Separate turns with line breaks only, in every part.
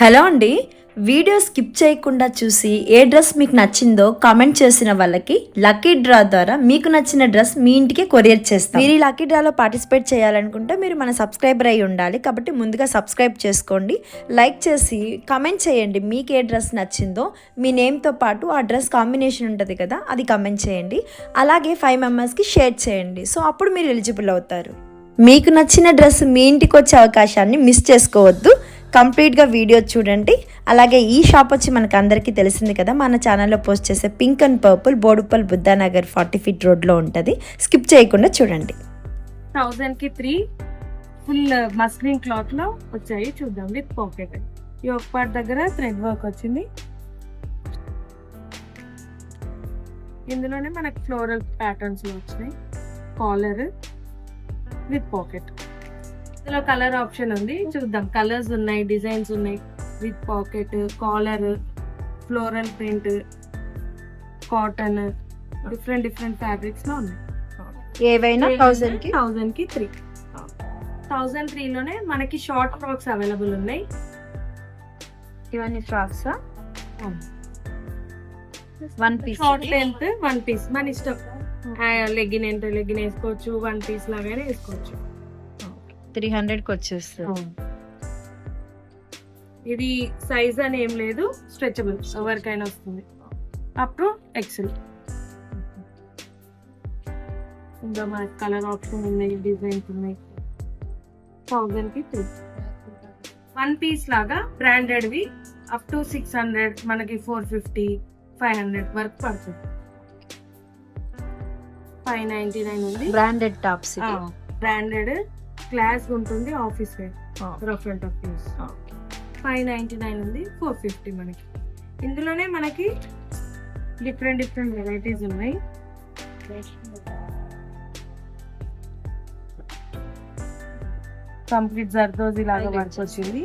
Hello అండి. Video skip చేయకుండా చూసి ఏ డ్రెస్ మీకు నచ్చిందో కామెంట్ చేసిన వాళ్ళకి లక్కీ డ్రా ద్వారా మీకు నచ్చిన డ్రెస్ మీ ఇంటికి కొరియర్ చేస్తాం. మీరు ఈ లక్కీ డ్రాలో పార్టిసిపేట్ చేయాలనుకుంటే మీరు మన సబ్స్క్రైబర్ అయి ఉండాలి. కాబట్టి ముందుగా సబ్స్క్రైబ్ చేసుకోండి, లైక్ చేసి కామెంట్ చేయండి. మీకు ఏ డ్రెస్ నచ్చిందో మీ నేమ్తో పాటు ఆ డ్రెస్ కాంబినేషన్ ఉంటుంది కదా, అది కామెంట్ చేయండి. అలాగే 5 మెంబర్స్కి షేర్ చేయండి. సో అప్పుడు మీరు ఎలిజిబుల్ అవుతారు. మీకు నచ్చిన డ్రెస్ మీ ఇంటికి వచ్చే అవకాశాన్ని మిస్ చేసుకోవద్దు. కంప్లీట్గా వీడియో చూడండి. అలాగే ఈ షాప్ వచ్చి మనకు అందరికీ తెలిసింది కదా, మన ఛానల్లో పోస్ట్ చేసే pink and purple Boduppal Buddhanagar 40 feet రోడ్లో ఉంటుంది. స్కిప్ చేయకుండా చూడండి.
1000కి 3 ఫుల్ మస్లిన్ క్లాత్ లో వచ్చాయి, చూద్దాం. విత్ పాకెట్ ఈ ఒక పార్ట్ దగ్గర థ్రెడ్ వర్క్ వచ్చింది. ఇందులోనే మనకు ఫ్లోరల్ ప్యాటర్న్స్ లో వచ్చినాయి. Collar with pocket. ఇందులో కలర్ ఆప్షన్ ఉంది, చూద్దాం. కలర్స్ ఉన్నాయి, డిజైన్స్ ఉన్నాయి. With pocket, collar, floral print, cotton, different fabrics లో ఉన్నాయి.
ఏవైనా 1000కి
3 1003 లోనే మనకి షార్ట్ ఫ్రాక్స్ అవైలబుల్ ఉన్నాయి.
ఇవన్నీ frocks 1 piece,
short length 1 piece మన ఇష్టం. లెగ్గిన్ అంటే లెగ్గిన్ వేసుకోవచ్చు, 1 పీస్ లాగానే వేసుకోవచ్చు.
300కి వచ్చేస్తుంది.
ఇది సైజ్ అని ఏం లేదు, స్ట్రెచబుల్, ఎవరికైనా వస్తుంది. Up to XL. ఇంకా మనకి కలర్ ఆప్షన్ ఉన్నాయి, డిజైన్స్ ఉన్నాయి. 1000కి 3 1 పీస్ లాగా బ్రాండెడ్ వి అప్ టు 600, మనకి 450, 500 వరకు పడుతుంది. 599 ఉంది.
బ్రాండెడ్ టాప్స్,
బ్రాండెడ్ క్లాస్ ఉంటుంది, office wear, rough and tough use. 599 ఉంది. 450 మనకి. ఇందులోనే మనకి డిఫరెంట్ వెరైటీస్ ఉన్నాయి. కంప్లీట్ జర్దోజీ లాగా వర్క్ వచ్చింది.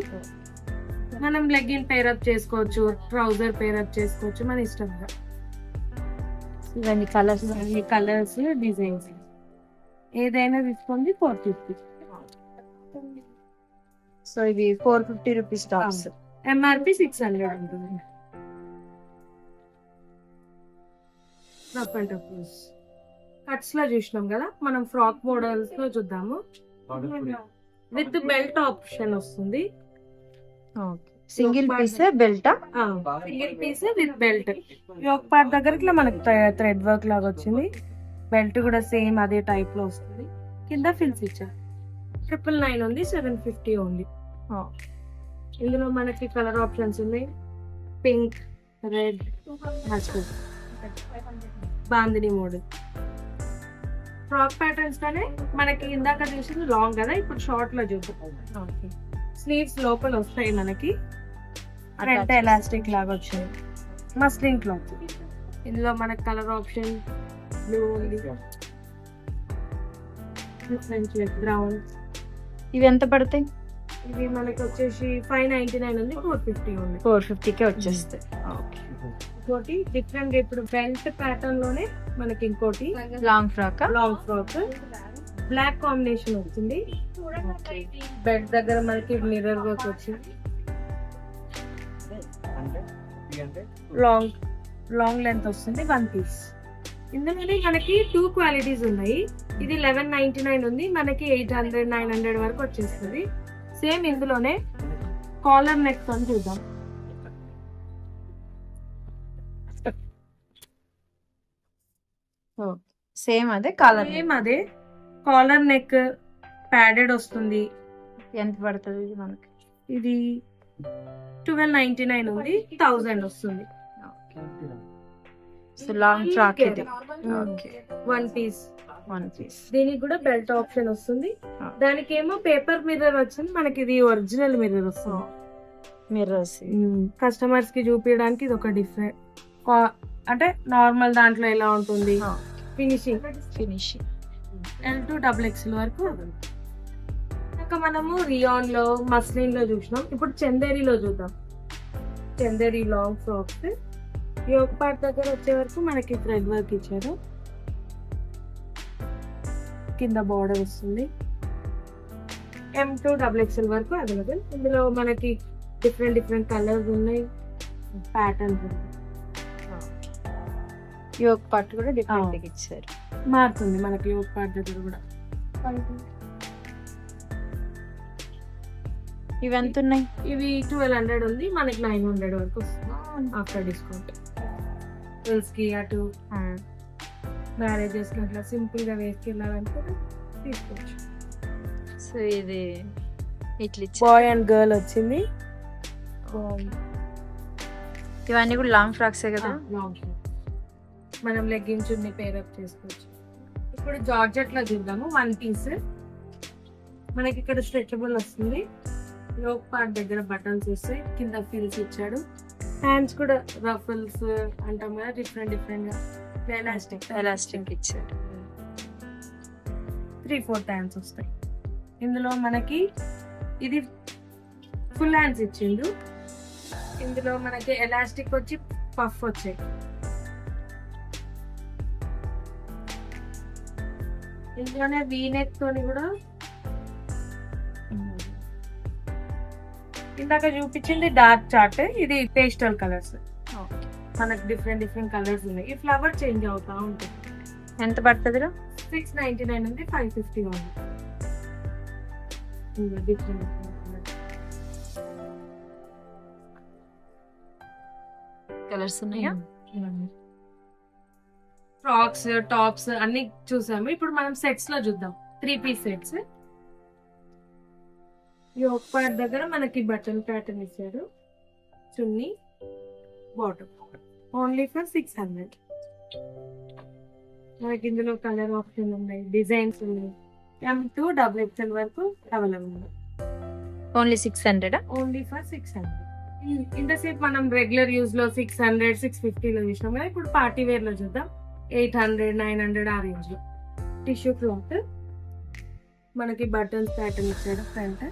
మనం లెగ్గిన్ పేరప్ చేసుకోవచ్చు, ట్రౌజర్ పేరప్ చేసుకోవచ్చు, మన ఇష్టంగా.
ఇవన్నీ
కలర్స్, డిజైన్స్ ఏదైనా తీసుకోండి. 450.
సో ఇవి 450 రూపీస్ టాప్స్.
ఎంఆర్పి 600 ఉంటుంది. కట్స్ లో చూసినాం కదా, మనం ఫ్రాక్ మోడల్స్ లో చూద్దాము. విత్ బెల్ట్ ఆప్షన్ వస్తుంది.
Single piece belt,
single piece with belt. ఈ ఒక పార్ట్ దగ్గర ఇట్లా మనకి థ్రెడ్ వర్క్ లాగా వచ్చింది. బెల్ట్ కూడా సేమ్ అదే టైప్ లో వస్తుంది. కింద ఫిల్స్ ఇచ్చారు. 999 ఉంది. 750 ఉంది. ఇందులో మనకి కలర్ ఆప్షన్స్ ఉన్నాయి. Pink, red, mustard, bandhani model. Frock patterns లోనే మనకి ఇందాక చూసింది లాంగ్ కదా, ఇప్పుడు షార్ట్ లో చూద్దాం. స్లీవ్స్ లోపల వస్తాయి మనకి. ఫ్రంట్ ఎలాస్టిక్ లాగా వచ్చింది, మస్లిన్ క్లాత్. ఇందులో మనకి కలర్ ఆప్షన్ బ్లూ ఉంది, బ్రౌన్.
ఇవి ఎంత పడతాయి?
ఇవి మనకి వచ్చేసి 599 ఉంది. 450 ఉంది.
450కే వచ్చేస్తాయి.
ఇంకోటి డిఫరెంట్, ఇప్పుడు బెల్ట్ ప్యాటర్న్ లోనే మనకి ఇంకోటి
లాంగ్ ఫ్రాక్
బ్లాక్ కాంబినేషన్ వచ్చింది. బెల్ట్ దగ్గర మనకి మిర్రర్ వర్క్ వచ్చింది. లాంగ్ లెంత్ వస్తుంది. 1 పీస్. ఇందులోనే మనకి 2 క్వాలిటీస్ ఉన్నాయి. ఇది 1199 ఉంది. మనకి 800, 900 వరకు వచ్చేస్తుంది. సేమ్ ఇందులోనే కాలర్ నెక్ అని చూద్దాం.
సేమ్ అదే
కాలర్ నెక్ ప్యాడెడ్ వస్తుంది.
ఎంత పడుతుంది ఇది మనకి?
ఇది 1299 ఉంది. 1000 వస్తుంది.
లాంగ్ ఫ్రాక్ ఇది.
1 పీస్. దీనికి కూడా బెల్ట్ ఆప్షన్ వస్తుంది. దానికి ఏమో పేపర్ మిర్రర్ వచ్చింది. మనకి ఇది ఒరిజినల్ మిర్రర్ వస్తుంది.
మిర్రర్స్
కస్టమర్స్ కి చూపించడానికి ఇది ఒక డిఫరెంట్, అంటే నార్మల్ దాంట్లో ఎలా ఉంటుంది ఫినిషింగ్ L2 XXL వరకు. ఇంకా మనము రియాన్ లో, మస్లిన్ లో చూసినాం. ఇప్పుడు చందేరిలో చూద్దాం. Chanderi long frocks. ఈ ఒక పార్ట్ దగ్గర వచ్చే వరకు మనకి థ్రెడ్ వర్క్ ఇచ్చారు. కింద బార్డర్ వస్తుంది. M2 XXL వరకు అవైలబుల్. ఇందులో మనకి డిఫరెంట్ డిఫరెంట్ కలర్స్ ఉన్నాయి, ప్యాటర్న్స్ ఉన్నాయి.
యోగ్ పార్ట్ కూడా డిఫరెంట్ ఇచ్చారు.
మారుతుంది మనకి యోగ్ పార్ట్ దగ్గర కూడా.
ఇవి ఎంత ఉన్నాయి?
ఇవి 1200 ఉంది, మనకి 900 వరకు వస్తుంది ఆఫ్టర్ డిస్కౌంట్. గర్ల్స్ కి అటు మ్యారేజెస్ అట్లా సింపుల్ గా వేసుకెళ్ళాలనుకుంటే తీసుకోవచ్చు.
సో ఇది ఇట్లా
బాయ్ అండ్ గర్ల్ వచ్చింది.
ఇవన్నీ కూడా లాంగ్ ఫ్రాక్సే కదా.
లాంగ్ మనం లెగ్గిన్స్ ని పేరప్ చేసుకోవచ్చు. ఇప్పుడు జార్జెట్ లో చూద్దాము. 1 పీస్ మనకి ఇక్కడ స్ట్రెచబుల్ వస్తుంది. యోక్ పార్ట్ దగ్గర బటన్స్ వస్తాయి, కింద ఫిల్స్ ఇచ్చాడు. హ్యాండ్స్ కూడా రఫల్స్ అంటాం కదా, డిఫరెంట్ డిఫరెంట్ గా
ఎలాస్టిక్ ఇచ్చాడు.
3-4 హ్యాండ్స్ వస్తాయి. ఇందులో మనకి ఇది ఫుల్ హ్యాండ్స్ ఇచ్చిండు. ఇందులో మనకి ఎలాస్టిక్ వచ్చి పఫ్ వచ్చాయి. ఇందులోనే వీనెక్ తోని కూడా ఇందాక చూపించింది డార్క్ చార్ట్, ఇది పేస్టల్ కలర్స్. మనకు డిఫరెంట్ డిఫరెంట్ కలర్స్ ఉన్నాయి. ఈ ఫ్లవర్ చేంజ్ అవుతా ఉంటుంది.
ఎంత పడుతుంది?
699 ఉంది, 550 ఉంది. డిఫరెంట్
కలర్స్ ఉన్నాయా?
ఫ్రాక్స్, టాప్స్ అన్ని చూసాము. ఇప్పుడు మనం సెట్స్ లో చూద్దాం. 3 పీస్ సెట్స్. యోక్ పార్ట్ దగ్గర మనకి బటన్ ప్యాటర్న్ ఇచ్చారు. చున్నీ, బాటమ్ ఓన్లీ ఫర్ 600. మనకి ఇందులో కలర్ ఆప్షన్ ఉన్నాయి, డిజైన్స్ ఉన్నాయి. M2 XXL వరకు అవైలబుల్ ఉంది.
ఓన్లీ 600.
Only for 600. ఇంతసేపు మనం రెగ్యులర్ యూజ్ లో 600, 650 లో చూసినాం కదా. ఇప్పుడు పార్టీ వేర్ లో చూద్దాం. 800, 900 ఆ రేంజ్ లో. టిష్యూ క్లాత్, మనకి బటన్స్ ప్యాటర్న్ ఇచ్చాడు. ఫ్రంట్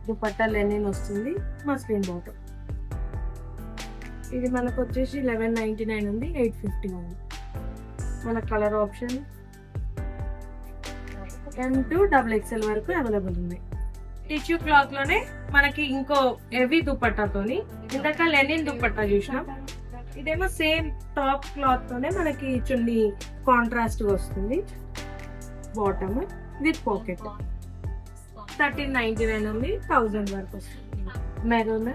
దుపట్టా లెనిన్ వస్తుంది, మస్లిన్ బాటమ్. ఇది మనకు వచ్చేసి 1199 ఉంది, 850 ఉంది. మన కలర్ ఆప్షన్ M2 XXL వరకు అవైలబుల్ ఉంది. టిష్యూ క్లాత్ లోనే మనకి ఇంకో హెవీ దుపట్టాతోని, ఇందాక లెనిన్ దుపట్టా చూసినాం. ఇదేమో సేమ్ టాప్ క్లాత్ తోనే మనకి చున్నీ కాంట్రాస్ట్ వస్తుంది. బాటమ్ విత్ పాకెట్ 1399 ఉంది, 1000 వరకు వస్తుంది. Maroon,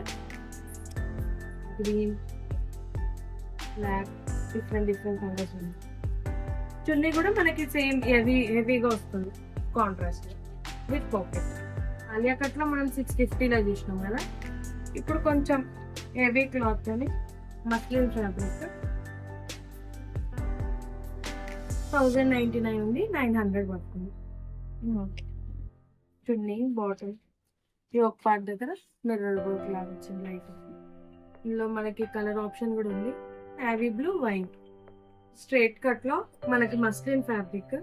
green, black, different different colours ఉన్నాయి. చున్నీ కూడా మనకి సేమ్ హెవీగా వస్తుంది, contrast with pocket. Alia cut లో మనం 650 లో చూసినాం కదా. ఇప్పుడు కొంచెం హెవీ క్లాత్ అని మస్లిన్ ఫ్యాబ్రిక్ 1099 ఉంది, 900 పడుతుంది. చున్నీ, బాటమ్, యోక్ పార్ట్ దగ్గర మిర్రర్ వర్క్ లాగా వచ్చింది లైట్. ఇందులో మనకి కలర్ ఆప్షన్ కూడా ఉంది. Navy blue, wine. Straight cut లో మనకి మస్లిన్ ఫ్యాబ్రిక్,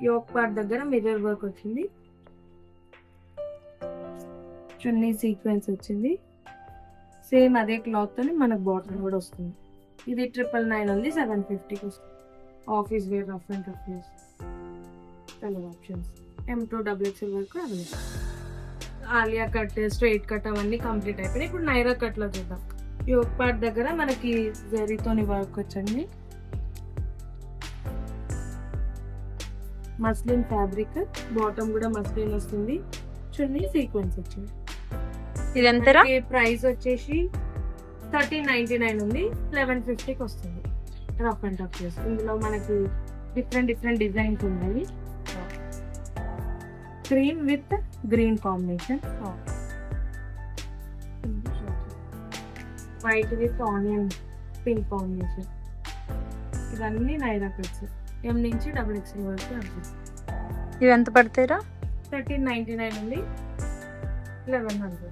యోక్ పార్ట్ దగ్గర మిర్రర్ వర్క్ వచ్చింది. చున్నీ సీక్వెన్స్ వచ్చింది. సేమ్ అదే క్లాత్ తోని మనకు బాటమ్ కూడా వస్తుంది. ఇది 999 ఉంది, 750 వస్తుంది. Office wear, rough and tough use. Colour options M2 XXL వరకు available. Alia cut, straight cut అవన్నీ కంప్లీట్ అయిపోయినాయి. ఇప్పుడు నైరా కట్ లో చూద్దాం. యోక్ పార్ట్ దగ్గర మనకి జరీతోని వర్క్ వచ్చింది. మస్లిన్ ఫ్యాబ్రిక్, బాటమ్ కూడా మస్లిన్ వస్తుంది. చున్నీ సీక్వెన్స్ వచ్చింది.
ఇది ఎంతరా?
ప్రైస్ వచ్చేసి 1399 ఉంది, 1150కి వస్తుంది. Rough and tough use. ఇందులో మనకి డిఫరెంట్ డిఫరెంట్ డిజైన్స్ ఉన్నాయి. Cream with green combination, white with onion pink combination. ఇవన్నీ నైరా కట్స్. M నుంచి XXL వరకు ఉంటుంది.
ఇవి ఎంత పడతాయిరా?
1399 ఉంది, 1100.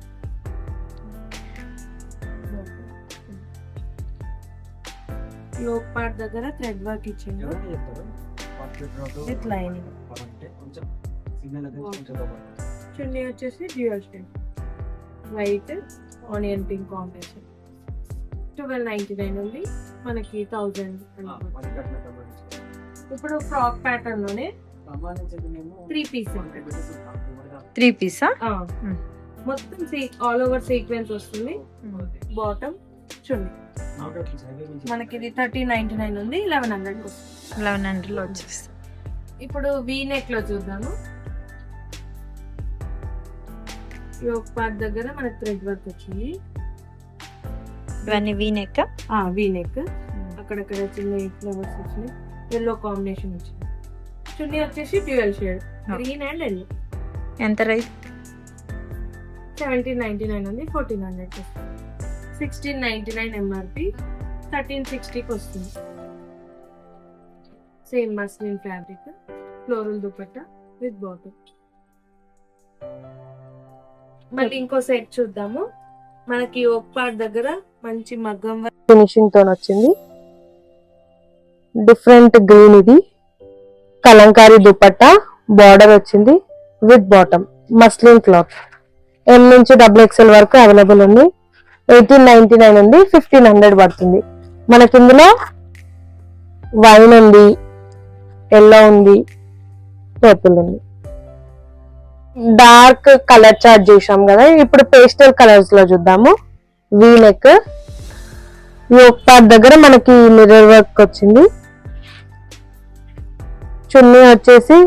యోక్ పార్ట్ దగ్గర థ్రెడ్ వర్క్ ఇచ్చిండు విత్ లైనింగ్. చున్నీ వచ్చేసి dual style, white onion pink combination. 1299 ఉంది, మనకి 1000. ఇప్పుడు ఫ్రాక్ ప్యాటర్న్ లోనే 3 పీస్.
3 పీసా?
మొత్తం ఆల్ ఓవర్ సీక్వెన్స్ వస్తుంది. బాటమ్ చూడండి మనకి ఇది 1399 ఉంది, 1100 వస్తుంది.
1100లో వచ్చేస్తుంది.
ఇప్పుడు వీ నెక్ లో చూద్దాము. యోక్ పార్ట్ దగ్గర మనకి థ్రెడ్ వర్క్ వచ్చింది.
ఇవన్నీ వీ నెక్.
వీ నెక్ అక్కడక్కడ చిన్న ఫ్లవర్స్ వచ్చినాయి, ఎల్లో కాంబినేషన్ వచ్చింది. చున్నీ వచ్చేసి dual shade green and yellow.
ఎంత రైట్?
1799 ఉంది, 1400 వస్తుంది. 1699 ఎంఆర్పి, 1360కి వస్తుంది. Same muslin fabric, floral dupatta with bottom. మళ్ళీ ఇంకో సెట్ చూద్దాము. మనకి ఒక పార్ట్ దగ్గర మంచి మగ్గం ఫినిషింగ్ తో వచ్చింది. డిఫరెంట్ గ్రీన్, ఇది కలంకారీ దుపట్టా, బార్డర్ వచ్చింది with bottom, muslin cloth. M నుంచి XXL వరకు అవైలబుల్ ఉంది. 1899 ఉంది, 1500 పడుతుంది. మనకి ఇందులో వైన్ ఉంది, ఎల్లో ఉంది, పర్పుల్ ఉంది. డార్క్ కలర్ చార్ట్ చూసాం కదా, ఇప్పుడు పేస్టల్ కలర్స్ లో చూద్దాము. వీ నెక్, యోక్ పార్ట్ దగ్గర మనకి మిర్రర్ వర్క్ వచ్చింది. చున్నీ వచ్చేసి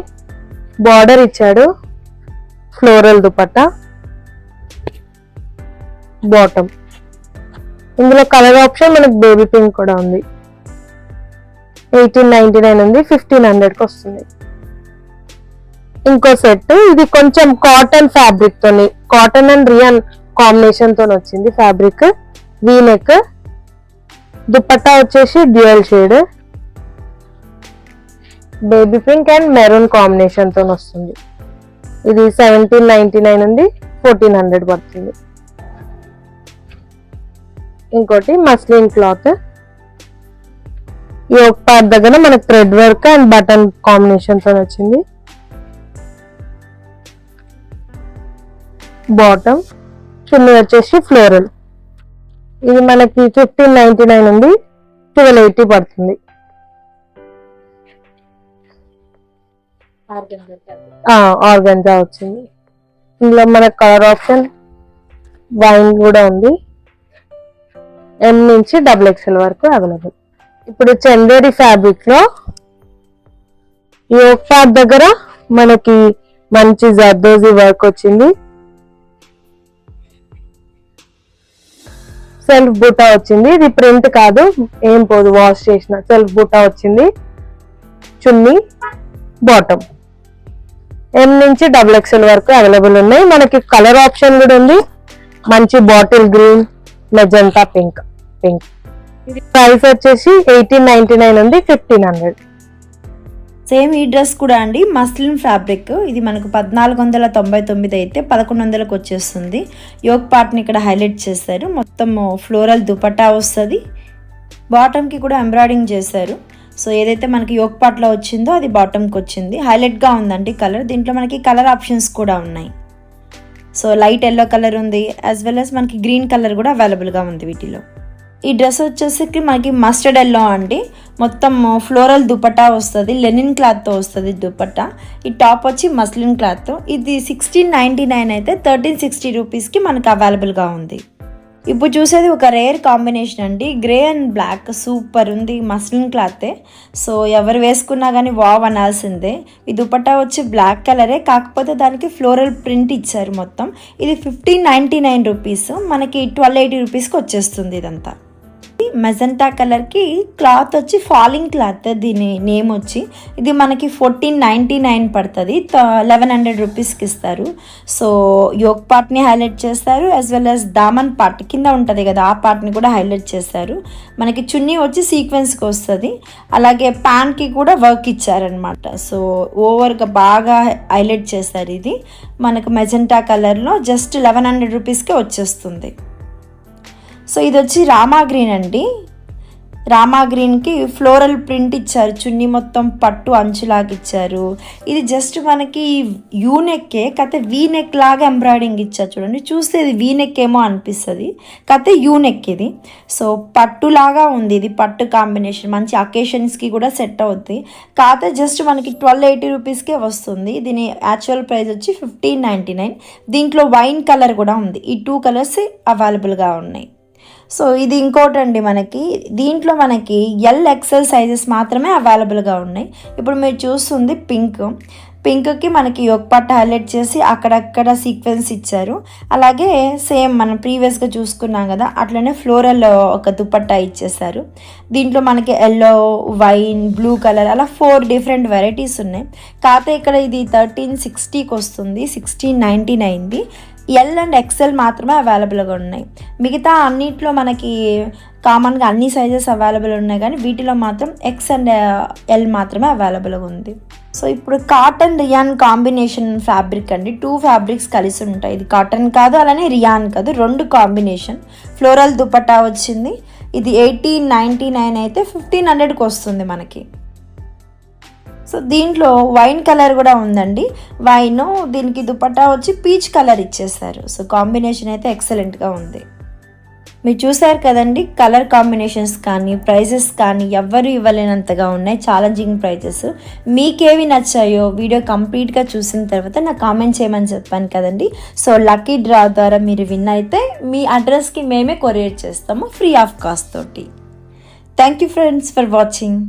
బార్డర్ ఇచ్చాడు, ఫ్లోరల్ దుపట్టా, బాటమ్. ఇందులో కలర్ ఆప్షన్ మనకి బేబీ పింక్ కూడా ఉంది. 1899 ఉంది, 1500కి వస్తుంది. ఇంకో సెట్, ఇది కొంచెం కాటన్ ఫ్యాబ్రిక్ తోని, కాటన్ అండ్ రియాన్ కాంబినేషన్ తో వచ్చింది ఫ్యాబ్రిక్. వీ నెక్, దుపట్టా వచ్చేసి dual shade, baby pink and maroon combination తో వస్తుంది. ఇది 1799 ఉంది, 1400 పడుతుంది. ఇంకోటి మస్లిన్ క్లాత్, యోక్ పార్ట్ దగ్గర మనకి thread work and button combination తో వచ్చింది. బాటమ్, చున్నీ వచ్చేసి ఫ్లోరల్. ఇది మనకి 1599 ఉంది, 1280 పడుతుంది. ఆర్గంజా వచ్చింది. ఇందులో మనకు కలర్ ఆప్షన్ వైన్ కూడా ఉంది. M నుంచి XXL వరకు అవైలబుల్. ఇప్పుడు చందేరి ఫ్యాబ్రిక్ లో యోక్ పార్ట్ దగ్గర మనకి మంచి జర్దోజీ వర్క్ వచ్చింది. సెల్ఫ్ బూటా వచ్చింది, ఇది ప్రింట్ కాదు, ఏం పోదు వాష్ చేసిన. సెల్ఫ్ బూటా వచ్చింది, చున్నీ, బాటమ్. M నుంచి XXL వరకు అవైలబుల్ ఉన్నాయి. మనకి కలర్ ఆప్షన్ కూడా ఉంది, మంచి బాటిల్ గ్రీన్, మెజంతా పింక్. ఇది ప్రైస్ వచ్చేసి 1899 ఉంది, 1500.
సేమ్ ఈ డ్రెస్ కూడా అండి మస్లిన్ ఫ్యాబ్రిక్. ఇది మనకు 1499 అయితే 1100కి వచ్చేస్తుంది. యోక్ పార్ట్ని ఇక్కడ హైలైట్ చేశారు. మొత్తం ఫ్లోరల్ దుపట్టా వస్తుంది, బాటమ్కి కూడా ఎంబ్రాయిడింగ్ చేశారు. సో ఏదైతే మనకి యోక్ పార్ట్లో వచ్చిందో అది బాటమ్కి వచ్చింది. హైలైట్గా ఉందండి కలర్. దీంట్లో మనకి కలర్ ఆప్షన్స్ కూడా ఉన్నాయి. సో లైట్ ఎల్లో కలర్ ఉంది, యాజ్ వెల్ యాజ్ మనకి గ్రీన్ కలర్ కూడా అవైలబుల్గా ఉంది వీటిలో. ఈ డ్రెస్ వచ్చేసరికి మనకి మస్టర్డ్ ఎల్లో అండి. మొత్తం ఫ్లోరల్ దుపట్టా వస్తుంది, లెనిన్ క్లాత్తో వస్తుంది దుపట్టా. ఈ టాప్ వచ్చి మస్లిన్ క్లాత్తో. ఇది 1699 అయితే 1360 రూపీస్కి మనకు అవైలబుల్గా ఉంది. ఇప్పుడు చూసేది ఒక రేర్ కాంబినేషన్ అండి, గ్రే అండ్ బ్లాక్. సూపర్ ఉంది, మస్లిన్ క్లాతే. సో ఎవరు వేసుకున్నా కానీ వావ్ అనాల్సిందే. ఈ దుపట్టా వచ్చి బ్లాక్ కలరే, కాకపోతే దానికి ఫ్లోరల్ ప్రింట్ ఇచ్చారు మొత్తం. ఇది 1599 రూపీస్, మనకి 1280 రూపీస్కి వచ్చేస్తుంది ఇదంతా. మెజెంటా కలర్కి క్లాత్ వచ్చి ఫాలింగ్ క్లాత్, దీని నేమ్ వచ్చి. ఇది మనకి 1499 పడుతుంది, 1100 రూపీస్కి ఇస్తారు. సో యోక్ పార్ట్ని హైలైట్ చేస్తారు, as well as Daman part కింద ఉంటుంది కదా, ఆ పార్ట్ని కూడా హైలైట్ చేస్తారు. మనకి చున్నీ వచ్చి సీక్వెన్స్కి వస్తుంది, అలాగే ప్యాంట్కి కూడా వర్క్ ఇచ్చారనమాట. సో ఓవర్గా బాగా హైలైట్ చేస్తారు. ఇది మనకు మెజెంటా కలర్లో జస్ట్ 1100 రూపీస్కే వచ్చేస్తుంది. సో ఇది వచ్చి రామా గ్రీన్ అండి. రామా గ్రీన్కి ఫ్లోరల్ ప్రింట్ ఇచ్చారు, చున్నీ మొత్తం పట్టు అంచులాగా ఇచ్చారు. ఇది జస్ట్ మనకి యూ నెక్కే కథ వీ నెక్ లాగా ఎంబ్రాయిడింగ్ ఇచ్చారు. చూడండి, చూస్తే ఇది వీ నెక్ ఏమో అనిపిస్తుంది, కథ యూ నెక్ ఇది. సో పట్టులాగా ఉంది, ఇది పట్టు కాంబినేషన్, మంచి అకేషన్స్కి కూడా సెట్ అవుతుంది. కాకపోతే జస్ట్ మనకి 1280 రూపీస్కే వస్తుంది. దీని యాక్చువల్ ప్రైస్ వచ్చి 1599. దీంట్లో వైన్ కలర్ కూడా ఉంది, ఈ 2 కలర్స్ అవైలబుల్గా ఉన్నాయి. సో ఇది ఇంకోటండి, మనకి దీంట్లో మనకి XL సైజెస్ మాత్రమే అవైలబుల్గా ఉన్నాయి. ఇప్పుడు మీరు చూస్తుంది పింక్కి మనకి యోక్ పార్ట్ హైలైట్ చేసి అక్కడక్కడ సీక్వెన్స్ ఇచ్చారు. అలాగే సేమ్ మనం ప్రీవియస్గా చూసుకున్నాం కదా, అట్లనే ఫ్లోరల్ ఒక దుపట్టా ఇచ్చేసారు. దీంట్లో మనకి ఎల్లో, వైన్, బ్లూ కలర్ అలా 4 డిఫరెంట్ వెరైటీస్ ఉన్నాయి. కాకపోతే ఇక్కడ ఇది 1360కి వస్తుంది, 1699ది. L అండ్ XL మాత్రమే అవైలబుల్గా ఉన్నాయి. మిగతా అన్నిట్లో మనకి కామన్గా అన్ని సైజెస్ అవైలబుల్ ఉన్నాయి, కానీ వీటిలో మాత్రం X అండ్ L మాత్రమే అవైలబుల్గా ఉంది. సో ఇప్పుడు కాటన్ రియాన్ కాంబినేషన్ ఫ్యాబ్రిక్ అండి, 2 ఫ్యాబ్రిక్స్ కలిసి ఉంటాయి. ఇది కాటన్ కాదు, అలానే రియాన్ కాదు, 2 కాంబినేషన్. ఫ్లోరల్ దుపట్టా వచ్చింది. ఇది 1899 అయితే 1500కి వస్తుంది మనకి. సో దీంట్లో వైన్ కలర్ కూడా ఉందండి, వైన్, దీనికి దుపట్టా వచ్చి పీచ్ కలర్ ఇచ్చేసారు. సో కాంబినేషన్ అయితే ఎక్సలెంట్గా ఉంది. మీరు చూసారు కదండి, కలర్ కాంబినేషన్స్ కానీ ప్రైజెస్ కానీ ఎవ్వరు ఇవ్వలేనంతగా ఉన్నాయి, ఛాలెంజింగ్ ప్రైజెస్. మీకేవి నచ్చాయో వీడియో కంప్లీట్గా చూసిన తర్వాత నాకు కామెంట్ చేయమని చెప్పాను కదండి. సో లక్కీ డ్రా ద్వారా మీరు విన్ అయితే మీ అడ్రస్కి మేమే కొరియర్ చేస్తాము, ఫ్రీ ఆఫ్ కాస్ట్ తోటి. Thank you friends for watching.